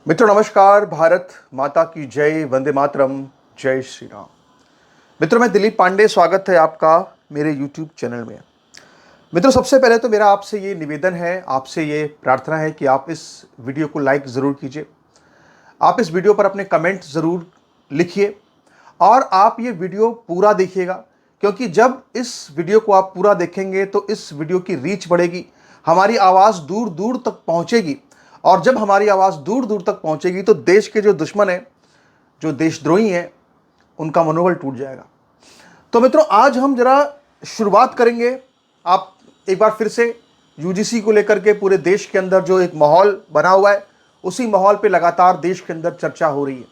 मित्रों नमस्कार। भारत माता की जय, वंदे मातरम, जय श्री राम। मित्रों मैं दिलीप पांडे, स्वागत है आपका मेरे YouTube चैनल में। मित्रों सबसे पहले तो मेरा आपसे ये निवेदन है, आपसे ये प्रार्थना है कि आप इस वीडियो को लाइक ज़रूर कीजिए। आप इस वीडियो पर अपने कमेंट ज़रूर लिखिए और आप ये वीडियो पूरा देखिएगा, क्योंकि जब इस वीडियो को आप पूरा देखेंगे तो इस वीडियो की रीच बढ़ेगी, हमारी आवाज़ दूर दूर तक पहुँचेगी। और जब हमारी आवाज़ दूर दूर तक पहुँचेगी तो देश के जो दुश्मन हैं, जो देशद्रोही हैं, उनका मनोबल टूट जाएगा। तो मित्रों आज हम जरा शुरुआत करेंगे। आप एक बार फिर से यूजीसी को लेकर के पूरे देश के अंदर जो एक माहौल बना हुआ है, उसी माहौल पे लगातार देश के अंदर चर्चा हो रही है।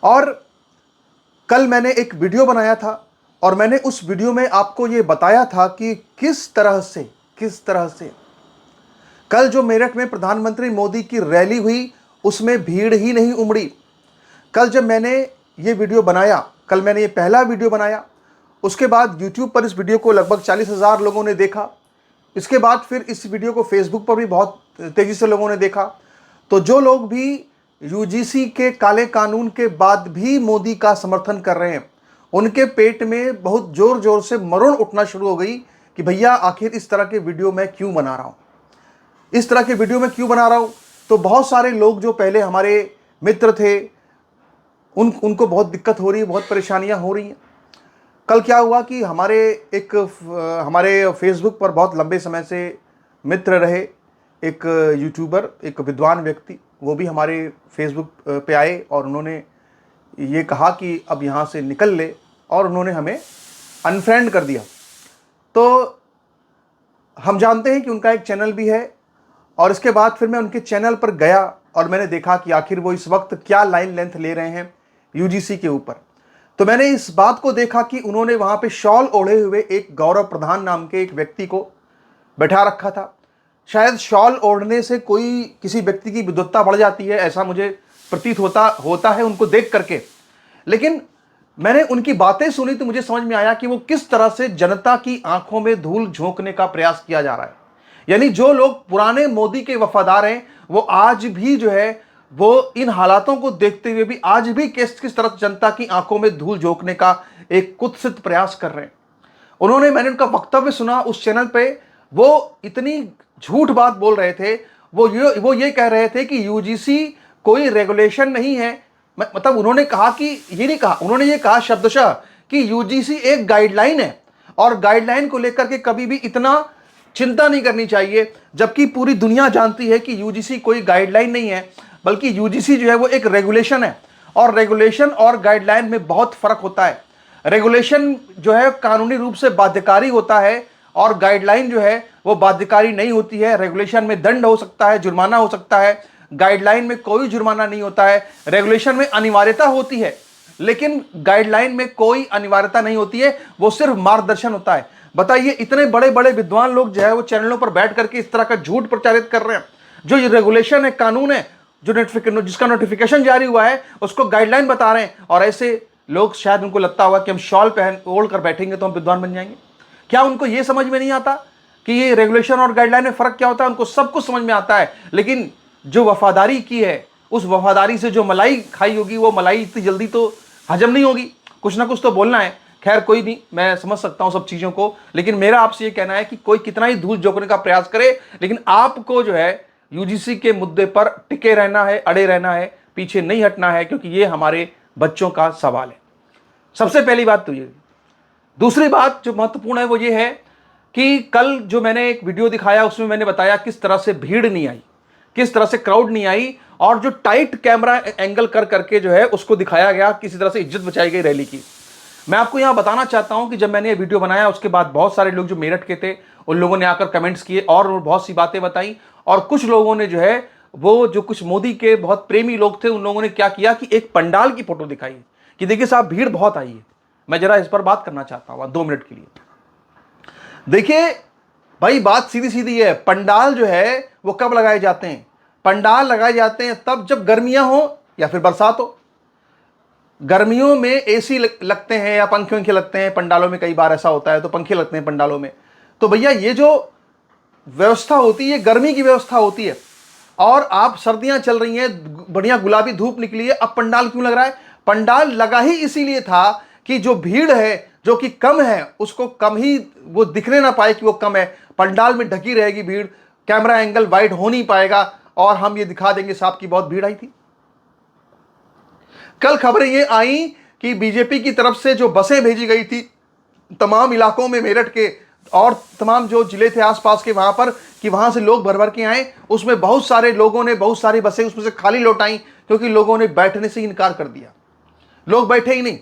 और कल मैंने एक वीडियो बनाया था और मैंने उस वीडियो में आपको ये बताया था कि किस तरह से कल जो मेरठ में प्रधानमंत्री मोदी की रैली हुई उसमें भीड़ ही नहीं उमड़ी। कल जब मैंने ये वीडियो बनाया, कल मैंने ये पहला वीडियो बनाया, उसके बाद YouTube पर इस वीडियो को लगभग 40,000 लोगों ने देखा। इसके बाद फिर इस वीडियो को Facebook पर भी बहुत तेज़ी से लोगों ने देखा। तो जो लोग भी यूजीसी के काले कानून के बाद भी मोदी का समर्थन कर रहे हैं, उनके पेट में बहुत ज़ोर ज़ोर से मरोड़ उठना शुरू हो गई कि भैया आखिर इस तरह के वीडियो मैं क्यों बना रहा हूँ, इस तरह के वीडियो मैं क्यों बना रहा हूँ। तो बहुत सारे लोग जो पहले हमारे मित्र थे उनको बहुत दिक्कत हो रही है, बहुत परेशानियाँ हो रही हैं। कल क्या हुआ कि हमारे फेसबुक पर बहुत लंबे समय से मित्र रहे एक यूट्यूबर, एक विद्वान व्यक्ति, वो भी हमारे फेसबुक पे आए और उन्होंने ये कहा कि अब यहाँ से निकल ले, और उन्होंने हमें अनफ्रेंड कर दिया। तो हम जानते हैं कि उनका एक चैनल भी है, और इसके बाद फिर मैं उनके चैनल पर गया और मैंने देखा कि आखिर वो इस वक्त क्या लाइन लेंथ ले रहे हैं यूजीसी के ऊपर। तो मैंने इस बात को देखा कि उन्होंने वहाँ पे शॉल ओढ़े हुए एक गौरव प्रधान नाम के एक व्यक्ति को बैठा रखा था। शायद शॉल ओढ़ने से कोई किसी व्यक्ति की विद्वत्ता बढ़ जाती है, ऐसा मुझे प्रतीत होता है उनको देख करके। लेकिन मैंने उनकी बातें सुनी तो मुझे समझ में आया कि वो किस तरह से जनता की आंखों में धूल झोंकने का प्रयास किया जा रहा है। यानी जो लोग पुराने मोदी के वफादार हैं, वो आज भी जो है वो इन हालातों को देखते हुए भी आज भी किस तरह जनता की आंखों में धूल झोंकने का एक कुत्सित प्रयास कर रहे हैं। मैंने उनका वक्तव्य सुना उस चैनल पे। वो इतनी झूठ बात बोल रहे थे। वो ये कह रहे थे कि यूजीसी कोई रेगुलेशन नहीं है। मतलब उन्होंने कहा कि ये नहीं कहा, उन्होंने ये कहा शब्दशः कि यूजीसी एक गाइडलाइन है और गाइडलाइन को लेकर के कभी भी इतना चिंता नहीं करनी चाहिए, जबकि पूरी दुनिया जानती है कि यूजीसी कोई गाइडलाइन नहीं है, बल्कि यूजीसी जो है वो एक रेगुलेशन है। और रेगुलेशन और गाइडलाइन में बहुत फर्क होता है। रेगुलेशन जो है कानूनी रूप से बाध्यकारी होता है और गाइडलाइन जो है वो बाध्यकारी नहीं होती है। रेगुलेशन में दंड हो सकता है, जुर्माना हो सकता है, गाइडलाइन में कोई जुर्माना नहीं होता है। रेगुलेशन में अनिवार्यता होती है, लेकिन गाइडलाइन में कोई अनिवार्यता नहीं होती है, वो सिर्फ मार्गदर्शन होता है। बताइए, इतने बड़े बड़े विद्वान लोग जो है वो चैनलों पर बैठ करके इस तरह का झूठ प्रचारित कर रहे हैं। जो ये रेगुलेशन है, कानून है, जिसका नोटिफिकेशन जारी हुआ है, उसको गाइडलाइन बता रहे हैं। और ऐसे लोग, शायद उनको लगता होगा कि हम शॉल पहन ओढ़ कर बैठेंगे तो हम विद्वान बन जाएंगे। क्या उनको ये समझ में नहीं आता कि ये रेगुलेशन और गाइडलाइन में फर्क क्या होता है? उनको सब कुछ समझ में आता है, लेकिन जो वफादारी की है, उस वफादारी से जो मलाई खाई होगी, वो मलाई इतनी जल्दी तो हजम नहीं होगी। कुछ ना कुछ तो बोलना है। खैर कोई नहीं, मैं समझ सकता हूं सब चीजों को, लेकिन मेरा आपसे ये कहना है कि कोई कितना ही धूल झोंकने का प्रयास करे, लेकिन आपको जो है यूजीसी के मुद्दे पर टिके रहना है, अड़े रहना है, पीछे नहीं हटना है, क्योंकि ये हमारे बच्चों का सवाल है। सबसे पहली बात तो ये। दूसरी बात जो महत्वपूर्ण है वो ये है कि कल जो मैंने एक वीडियो दिखाया उसमें मैंने बताया किस तरह से भीड़ नहीं आई, किस तरह से क्राउड नहीं आई, और जो टाइट कैमरा एंगल कर करके जो है उसको दिखाया गया, किसी तरह से इज्जत बचाई गई रैली की। मैं आपको यहां बताना चाहता हूं कि जब मैंने ये वीडियो बनाया उसके बाद बहुत सारे लोग जो मेरठ के थे उन लोगों ने आकर कमेंट्स किए और बहुत सी बातें बताई। और कुछ लोगों ने जो है वो जो कुछ मोदी के बहुत प्रेमी लोग थे उन लोगों ने क्या किया कि एक पंडाल की फोटो दिखाई कि देखिए साहब भीड़ बहुत आई है। मैं जरा इस पर बात करना चाहता हूं 2 मिनट के लिए। देखिए भाई, बात सीधी सीधी है। पंडाल जो है वो कब लगाए जाते हैं? पंडाल लगाए जाते हैं तब जब गर्मियां हो या फिर बरसात हो। गर्मियों में एसी लगते हैं या पंखे वंखे लगते हैं पंडालों में, कई बार ऐसा होता है तो पंखे लगते हैं पंडालों में। तो भैया ये जो व्यवस्था होती है ये गर्मी की व्यवस्था होती है। और आप सर्दियां चल रही हैं, बढ़िया गुलाबी धूप निकली है, अब पंडाल क्यों लग रहा है? पंडाल लगा ही इसीलिए था कि जो भीड़ है जो कि कम है उसको कम ही वो दिखने ना पाए कि वो कम है, पंडाल में ढकी रहेगी भीड़, कैमरा एंगल वाइड हो नहीं पाएगा और हम ये दिखा देंगे साहब की बहुत भीड़ आई थी। कल खबरें ये आई कि बीजेपी की तरफ से जो बसें भेजी गई थी तमाम इलाकों में, मेरठ के और तमाम जो जिले थे आसपास के वहां पर, कि वहां से लोग भर भर के आए, उसमें बहुत सारे लोगों ने बहुत सारी बसें उसमें से खाली लौटाई क्योंकि लोगों ने बैठने से इनकार कर दिया, लोग बैठे ही नहीं।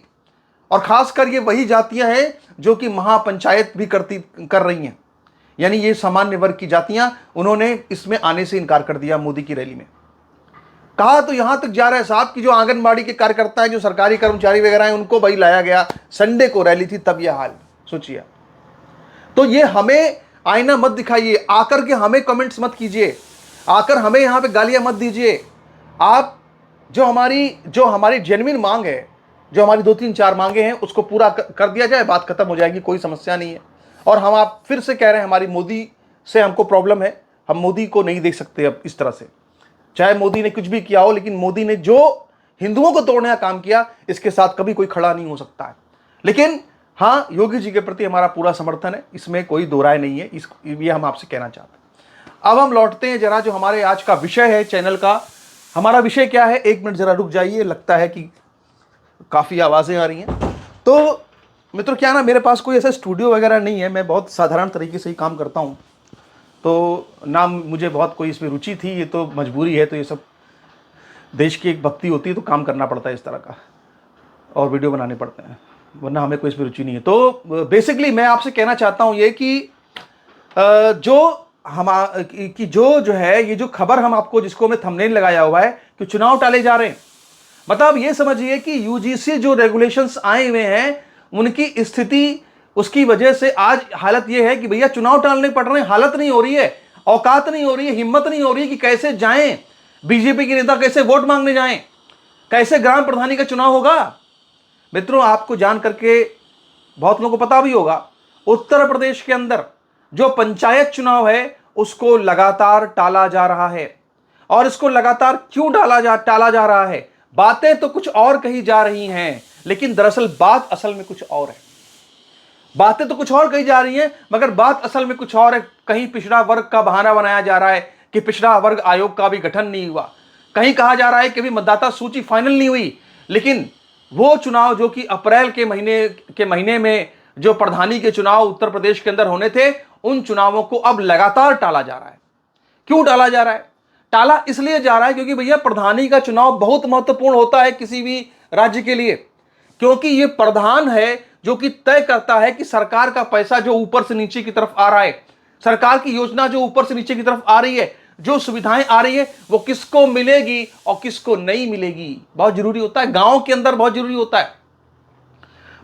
और खासकर ये वही जातियां हैं जो कि महापंचायत भी कर रही हैं, यानी ये सामान्य वर्ग की जातियां, उन्होंने इसमें आने से इनकार कर दिया मोदी की रैली में। कहा तो यहां तक जा रहा है साहब कि जो आंगनबाड़ी के कार्यकर्ता हैं, जो सरकारी कर्मचारी वगैरह हैं, उनको वही लाया गया, संडे को रैली थी तब यह हाल, सोचिए। तो ये हमें आईना मत दिखाइए, आकर के हमें कमेंट्स मत कीजिए, आकर हमें यहां पे गालियां मत दीजिए। आप जो हमारी जेन्युइन मांग है, जो हमारी 2-3-4 मांगे हैं, उसको पूरा कर दिया जाए, बात खत्म हो जाएगी, कोई समस्या नहीं है। और हम आप फिर से कह रहे हैं हमारी मोदी से हमको प्रॉब्लम है, हम मोदी को नहीं देख सकते अब इस तरह से, चाहे मोदी ने कुछ भी किया हो, लेकिन मोदी ने जो हिंदुओं को तोड़ने का काम किया इसके साथ कभी कोई खड़ा नहीं हो सकता है। लेकिन हाँ, योगी जी के प्रति हमारा पूरा समर्थन है, इसमें कोई दो राय नहीं है, ये हम आपसे कहना चाहते हैं। अब हम लौटते हैं जरा जो हमारे आज का विषय है चैनल का। हमारा विषय क्या है? 1 मिनट जरा रुक जाइए, लगता है कि काफ़ी आवाज़ें आ रही हैं। तो मित्रों, क्या ना, मेरे पास कोई ऐसा स्टूडियो वगैरह नहीं है, मैं बहुत साधारण तरीके से ही काम करता हूँ, तो ना मुझे बहुत कोई इसमें रुचि थी, ये तो मजबूरी है, तो ये सब देश की एक भक्ति होती है, तो काम करना पड़ता है इस तरह का, और वीडियो बनाने पड़ते हैं, वरना हमें कोई इसमें रुचि नहीं है। तो बेसिकली मैं आपसे कहना चाहता हूँ ये कि जो है ये जो खबर हम आपको, जिसको मैं थंबनेल लगाया हुआ है कि चुनाव टाले जा रहे हैं, मतलब ये समझिए कि यूजीसी जो रेगुलेशंस आए हुए हैं उनकी स्थिति, उसकी वजह से आज हालत यह है कि भैया चुनाव टालने पड़ रहे हैं, हालत नहीं हो रही है, औकात नहीं हो रही है, हिम्मत नहीं हो रही है कि कैसे जाएं, बीजेपी के नेता कैसे वोट मांगने जाएं, कैसे ग्राम प्रधानी का चुनाव होगा। मित्रों, आपको जान करके बहुत लोगों को पता भी होगा, उत्तर प्रदेश के अंदर जो पंचायत चुनाव है उसको लगातार टाला जा रहा है। और इसको लगातार क्यों टाला जा रहा है? बातें तो कुछ और कही जा रही हैं, लेकिन दरअसल बात असल में कुछ और है। बातें तो कुछ और कही जा रही हैं, मगर बात असल में कुछ और है। कहीं पिछड़ा वर्ग का बहाना बनाया जा रहा है कि पिछड़ा वर्ग आयोग का भी गठन नहीं हुआ, कहीं कहा जा रहा है कि अभी मतदाता सूची फाइनल नहीं हुई, लेकिन वो चुनाव जो कि अप्रैल के महीने में जो प्रधानी के चुनाव उत्तर प्रदेश के अंदर होने थे, उन चुनावों को अब लगातार टाला जा रहा है। क्यों टाला जा रहा है? टाला इसलिए जा रहा है क्योंकि भैया प्रधानी का चुनाव बहुत महत्वपूर्ण होता है किसी भी राज्य के लिए, क्योंकि ये प्रधान है जो कि तय करता है कि सरकार का पैसा जो ऊपर से नीचे की तरफ आ रहा है, सरकार की योजना जो ऊपर से नीचे की तरफ आ रही है, जो सुविधाएं आ रही है, वो किसको मिलेगी और किसको नहीं मिलेगी, बहुत जरूरी होता है। गांव के अंदर बहुत जरूरी होता है।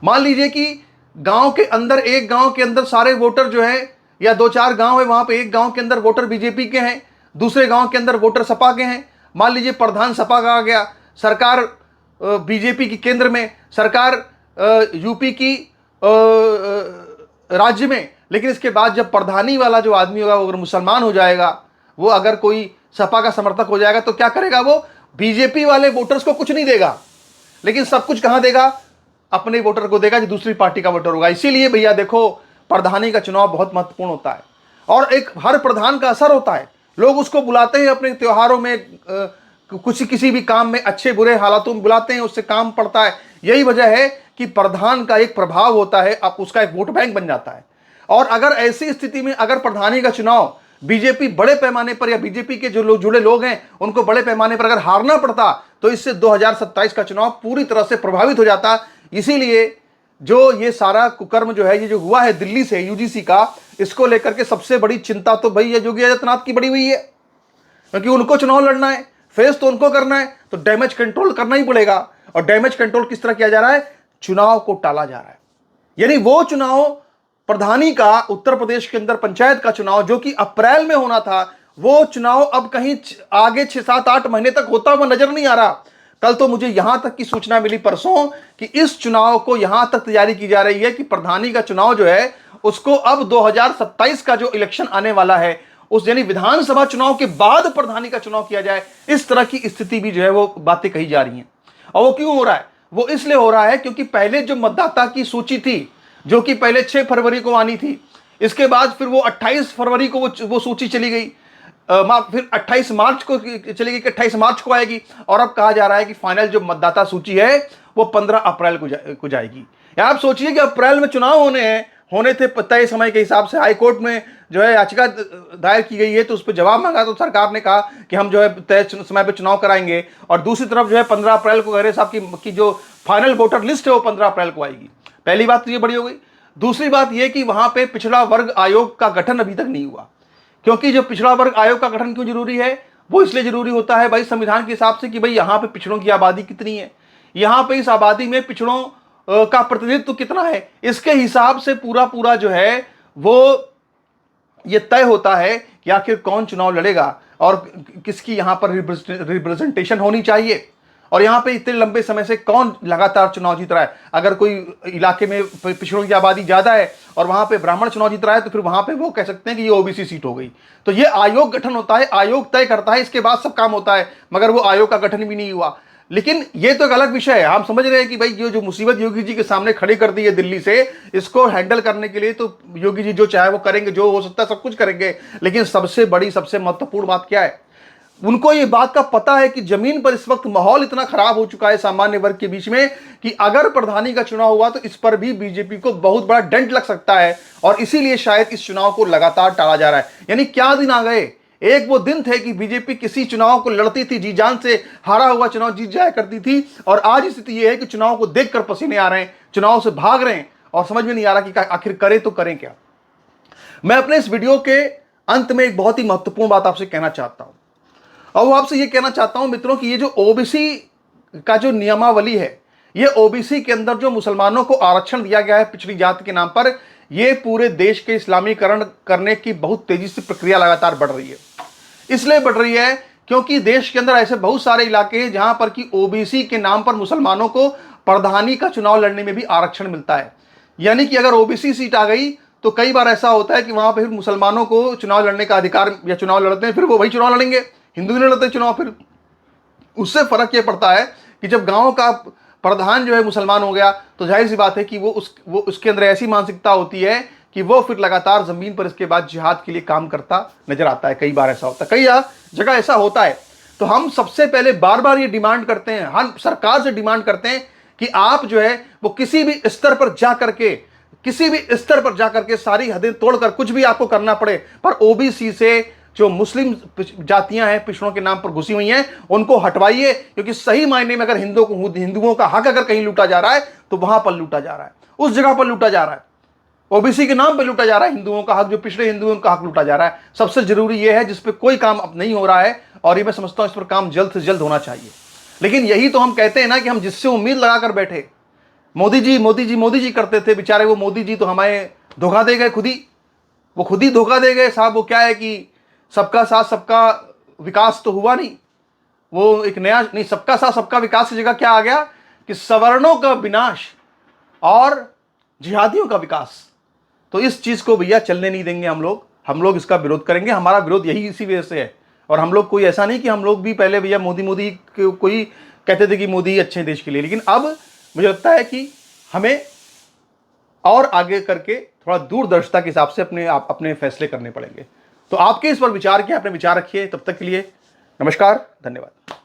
मान लीजिए कि गांव के अंदर, एक गांव के अंदर सारे वोटर जो हैं, या 2-4 गांव है, वहां पे एक गांव के अंदर वोटर बीजेपी के हैं, दूसरे गांव के अंदर वोटर सपा के हैं। मान लीजिए प्रधान सपा का आ गया, सरकार बीजेपी की केंद्र में, सरकार यूपी की राज्य में, लेकिन इसके बाद जब प्रधानी वाला जो आदमी होगा वो अगर मुसलमान हो जाएगा, वो अगर कोई सपा का समर्थक हो जाएगा, तो क्या करेगा? वो बीजेपी वाले वोटर्स को कुछ नहीं देगा, लेकिन सब कुछ कहां देगा? अपने वोटर को देगा जो दूसरी पार्टी का वोटर होगा। इसीलिए भैया देखो, प्रधानी का चुनाव बहुत महत्वपूर्ण होता है, और एक हर प्रधान का असर होता है। लोग उसको बुलाते हैं अपने त्योहारों में, किसी भी काम में, अच्छे बुरे हालातों में बुलाते हैं, उससे काम पड़ता है। यही वजह है कि प्रधान का एक प्रभाव होता है, अब उसका एक वोट बैंक बन जाता है। और अगर ऐसी स्थिति में अगर प्रधानी का चुनाव बीजेपी बड़े पैमाने पर, या बीजेपी के जो लोग जुड़े लोग हैं उनको बड़े पैमाने पर अगर हारना पड़ता, तो इससे 2027 का चुनाव पूरी तरह से प्रभावित हो जाता। इसीलिए जो ये सारा कुकर्म जो है, ये जो हुआ है दिल्ली से यूजीसी का, इसको लेकर के सबसे बड़ी चिंता तो भाई योगी आदित्यनाथ की बड़ी हुई है, क्योंकि उनको चुनाव लड़ना है, फेस तो उनको करना है, तो डैमेज कंट्रोल करना ही पड़ेगा। और डैमेज कंट्रोल किस तरह किया जा रहा है? चुनाव को टाला जा रहा है। यानी वो चुनाव प्रधानी का, उत्तर प्रदेश के अंदर पंचायत का चुनाव जो कि अप्रैल में होना था, वो चुनाव अब कहीं आगे 6-7-8 महीने तक होता हुआ नजर नहीं आ रहा। कल तो मुझे यहां तक की सूचना मिली परसों कि इस चुनाव को यहां तक तैयारी की जा रही है कि प्रधानी का चुनाव जो है उसको अब 2027 का जो इलेक्शन आने वाला है उस यानी विधानसभा चुनाव के बाद प्रधानी का चुनाव किया जाए, इस तरह की स्थिति भी जो है वो बातें कही जा रही हैं। और वो क्यों हो रहा है? वो इसलिए हो रहा है क्योंकि पहले जो मतदाता की सूची थी, जो कि पहले 6 फरवरी को आनी थी, इसके बाद फिर वो 28 फरवरी को वो सूची चली गई, फिर 28 मार्च को चली गई कि 28 मार्च को आएगी, और अब कहा जा रहा है कि फाइनल जो मतदाता सूची है वो 15 अप्रैल को जाएगी। या आप सोचिए कि अप्रैल में चुनाव होने थे तय समय के हिसाब से। हाईकोर्ट में जो है याचिका दायर की गई है, तो उस पर जवाब मांगा, तो सरकार ने कहा कि हम जो है तय समय पर चुनाव कराएंगे, और दूसरी तरफ जो है 15 अप्रैल को खैरे साहब की जो फाइनल वोटर लिस्ट है वो 15 अप्रैल को आएगी। पहली बात तो ये बड़ी हो गई। दूसरी बात यह कि वहां पे पिछड़ा वर्ग आयोग का गठन अभी तक नहीं हुआ, क्योंकि जो पिछड़ा वर्ग आयोग का गठन क्यों जरूरी है? वो इसलिए जरूरी होता है भाई संविधान के हिसाब से कि भाई यहाँ पे पिछड़ों की आबादी कितनी है, यहाँ पे इस आबादी में पिछड़ों का प्रतिनिधित्व कितना है, इसके हिसाब से पूरा जो है वो ये तय होता है कि आखिर कौन चुनाव लड़ेगा और किसकी यहाँ पर रिप्रेजेंटेशन होनी चाहिए, और यहाँ पे इतने लंबे समय से कौन लगातार चुनाव जीत रहा है। अगर कोई इलाके में पिछड़ों की आबादी ज्यादा है और वहां पे ब्राह्मण चुनाव जीत रहा है, तो फिर वहां पे वो कह सकते हैं कि ये ओबीसी सीट हो गई। तो ये आयोग गठन होता है, आयोग तय करता है, इसके बाद सब काम होता है, मगर वो आयोग का गठन भी नहीं हुआ। लेकिन ये तो एक अलग विषय है। हम समझ रहे हैं कि भाई ये जो मुसीबत योगी जी के सामने खड़ी कर दी है दिल्ली से, इसको हैंडल करने के लिए तो योगी जी जो चाहे वो करेंगे, जो हो सकता है सब कुछ करेंगे। लेकिन सबसे बड़ी सबसे महत्वपूर्ण बात क्या है? उनको ये बात का पता है कि जमीन पर इस वक्त माहौल इतना खराब हो चुका है सामान्य वर्ग के बीच में कि अगर प्रधानी का चुनाव हुआ तो इस पर भी बीजेपी को बहुत बड़ा डेंट लग सकता है, और इसीलिए शायद इस चुनाव को लगातार टाला जा रहा है। यानी क्या दिन आ गए? एक वो दिन थे कि बीजेपी किसी चुनाव को लड़ती थी, जी जान से हारा हुआ चुनाव जीत जाया करती थी, और आज स्थिति यह है कि चुनाव को देखकर पसीने आ रहे हैं, चुनाव से भाग रहे हैं, और समझ में नहीं आ रहा कि आखिर करें तो करें क्या। मैं अपने इस वीडियो के अंत में एक बहुत ही महत्वपूर्ण बात आपसे कहना चाहता हूं, और वो आपसे ये कहना चाहता हूं मित्रों कि ये जो ओबीसी का जो नियमावली है, ये ओबीसी के अंदर जो मुसलमानों को आरक्षण दिया गया है पिछड़ी जाति के नाम पर, ये पूरे देश के इस्लामीकरण करने की बहुत तेजी से प्रक्रिया लगातार बढ़ रही है। इसलिए बढ़ रही है क्योंकि देश के अंदर ऐसे बहुत सारे इलाके हैं जहां पर कि ओबीसी के नाम पर मुसलमानों को प्रधानी का चुनाव लड़ने में भी आरक्षण मिलता है। यानी कि अगर ओबीसी सीट आ गई तो कई बार ऐसा होता है कि वहां पर मुसलमानों को चुनाव लड़ने का अधिकार, या चुनाव लड़ते हैं, फिर वो वही चुनाव लड़ेंगे, हिंदू नहीं लड़ते चुनाव। फिर उससे फर्क ये पड़ता है कि जब गांव का प्रधान जो है मुसलमान हो गया, तो जाहिर सी बात है कि वो उसके अंदर ऐसी मानसिकता होती है कि वो फिर लगातार जमीन पर इसके बाद जिहाद के लिए काम करता नजर आता है। कई बार ऐसा होता है, कई जगह ऐसा होता है। तो हम सबसे पहले बार बार ये डिमांड करते हैं, हम सरकार से डिमांड करते हैं कि आप जो है वो किसी भी स्तर पर जा करके सारी हदें तोड़कर कुछ भी आपको करना पड़े, पर ओबीसी से जो मुस्लिम जातियां हैं पिछड़ों के नाम पर घुसी हुई हैं, उनको हटवाइए। क्योंकि सही मायने में अगर हिंदुओं का हक अगर कहीं लूटा जा रहा है तो वहां पर लूटा जा रहा है, उस जगह पर लूटा जा रहा है, ओबीसी के नाम पर लूटा जा रहा है हिंदुओं का हक, जो पिछड़े हिंदुओं का हक लूटा जा रहा है। सबसे जरूरी यह है जिस पर कोई काम अब नहीं हो रहा है, और ये मैं समझता हूं इस पर काम जल्द से जल्द होना चाहिए। लेकिन यही तो हम कहते हैं ना कि हम जिससे उम्मीद लगाकर बैठे, मोदी जी करते थे, बेचारे वो मोदी जी तो हमें धोखा दे गए, खुद ही धोखा दे गए साहब। वो क्या है कि सबका साथ सबका विकास तो हुआ नहीं, वो एक नया नहीं, सबका साथ सबका विकास की जगह क्या आ गया कि सवर्णों का विनाश और जिहादियों का विकास। तो इस चीज को भैया चलने नहीं देंगे हम लोग इसका विरोध करेंगे। हमारा विरोध यही इसी वजह से है। और हम लोग कोई ऐसा नहीं कि हम लोग भी पहले भैया मोदी कोई कहते थे कि मोदी अच्छे देश के लिए, लेकिन अब मुझे लगता है कि हमें और आगे करके थोड़ा दूरदर्शिता के हिसाब से अपने फैसले करने पड़ेंगे। तो आपके इस पर विचार किया, अपने विचार रखिए। तब तक के लिए नमस्कार, धन्यवाद।